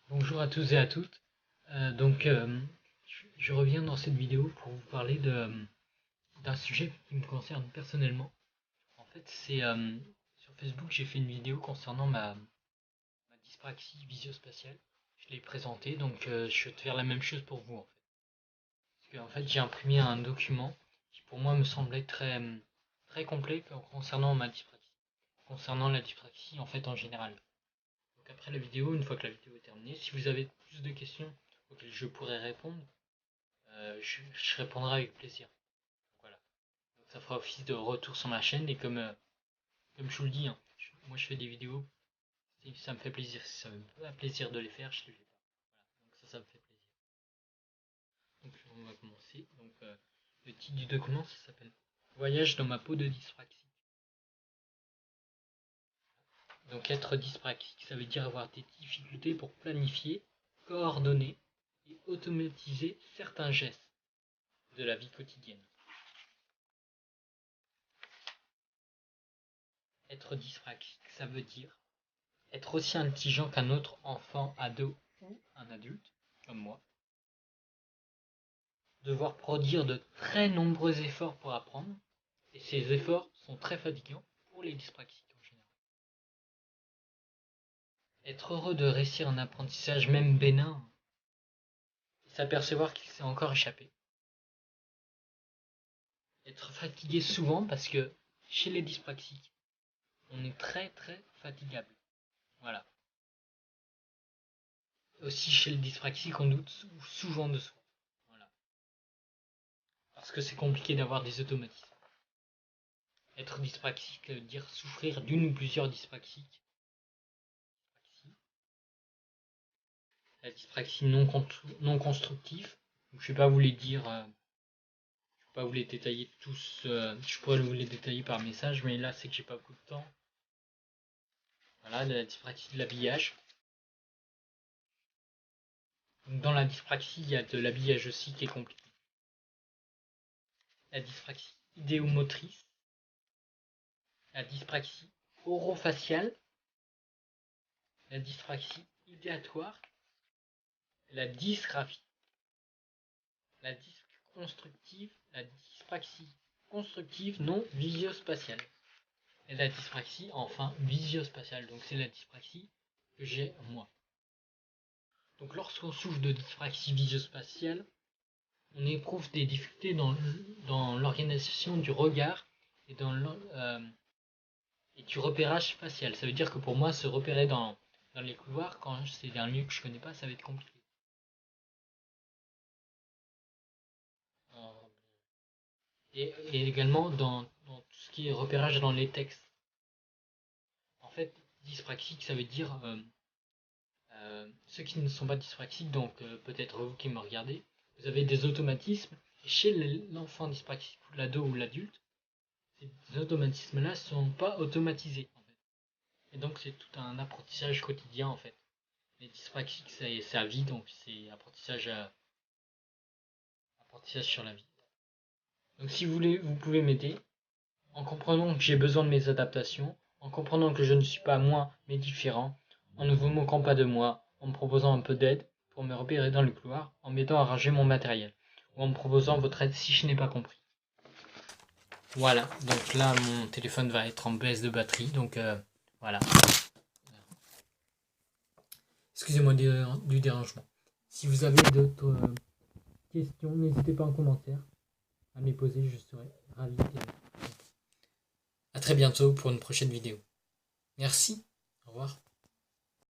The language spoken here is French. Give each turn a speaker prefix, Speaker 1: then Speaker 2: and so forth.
Speaker 1: Bonjour à tous et à toutes. Je reviens dans cette vidéo pour vous parler d'un sujet qui me concerne personnellement. En fait, sur Facebook, j'ai fait une vidéo concernant ma dyspraxie visuospatiale. Je l'ai présentée, je vais te faire la même chose pour vous en fait. Parce qu'en fait, j'ai imprimé un document qui pour moi me semblait très complet concernant la dyspraxie en fait en général. Donc après la vidéo, une fois que la vidéo est terminée, si vous avez plus de questions auxquelles je pourrais répondre, je répondrai avec plaisir. Voilà. Donc ça fera office de retour sur ma chaîne et comme je vous le dis, hein, moi je fais des vidéos, si ça me fait plaisir, si ça me fait pas plaisir de les faire, je les fais pas. Voilà. Donc ça me fait plaisir. Donc on va commencer. Le titre du document, ça s'appelle Voyage dans ma peau de dyspraxique. Donc être dyspraxique, ça veut dire avoir des difficultés pour planifier, coordonner et automatiser certains gestes de la vie quotidienne. Être dyspraxique, ça veut dire être aussi intelligent qu'un autre enfant, ado ou un adulte, comme moi. Devoir produire de très nombreux efforts pour apprendre, et ces efforts sont très fatigants pour les dyspraxiques en général. Être heureux de réussir un apprentissage même bénin, et s'apercevoir qu'il s'est encore échappé. Être fatigué souvent parce que chez les dyspraxiques, on est très fatigable. Voilà. Aussi chez les dyspraxiques, on doute souvent de soi. Voilà. Parce que c'est compliqué d'avoir des automatismes. Être dyspraxique veut dire souffrir d'une ou plusieurs dyspraxies. La dyspraxie non constructive. Je ne vais pas vous les dire, je ne vais pas vous les détailler tous. Je pourrais vous les détailler par message, mais là c'est que j'ai pas beaucoup de temps. Voilà, la dyspraxie de l'habillage. Dans la dyspraxie, il y a de l'habillage aussi qui est compliqué. La dyspraxie idéomotrice. La dyspraxie orofaciale. La dyspraxie idéatoire. La dysgraphie. La dyspraxie constructive non visio-spatiale. Et la dyspraxie, enfin, visio-spatiale. Donc c'est la dyspraxie que j'ai moi. Donc lorsqu'on souffre de dyspraxie visio-spatiale, on éprouve des difficultés dans l'organisation du regard et et du repérage facial. Ça veut dire que pour moi, se repérer dans les couloirs, quand c'est un lieu que je connais pas, ça va être compliqué. Et également dans tout ce qui est repérage dans les textes. En fait, dyspraxique, ça veut dire ceux qui ne sont pas dyspraxiques, donc peut-être vous qui me regardez, vous avez des automatismes. Et chez l'enfant dyspraxique, l'ado ou l'adulte, ces automatismes-là ne sont pas automatisés. En fait. Et donc c'est tout un apprentissage quotidien en fait. Les dyspraxiques, c'est à vie, donc c'est apprentissage sur la vie. Donc si vous voulez, vous pouvez m'aider en comprenant que j'ai besoin de mes adaptations, en comprenant que je ne suis pas moi, mais différent, en ne vous moquant pas de moi, en me proposant un peu d'aide pour me repérer dans le couloir, en m'aidant à ranger mon matériel, ou en me proposant votre aide si je n'ai pas compris. Voilà, donc là mon téléphone va être en baisse de batterie, donc voilà. Excusez-moi du dérangement. Si vous avez d'autres questions, n'hésitez pas en commentaire à me les poser, je serai ravi d'y répondre. A très bientôt pour une prochaine vidéo. Merci, au revoir.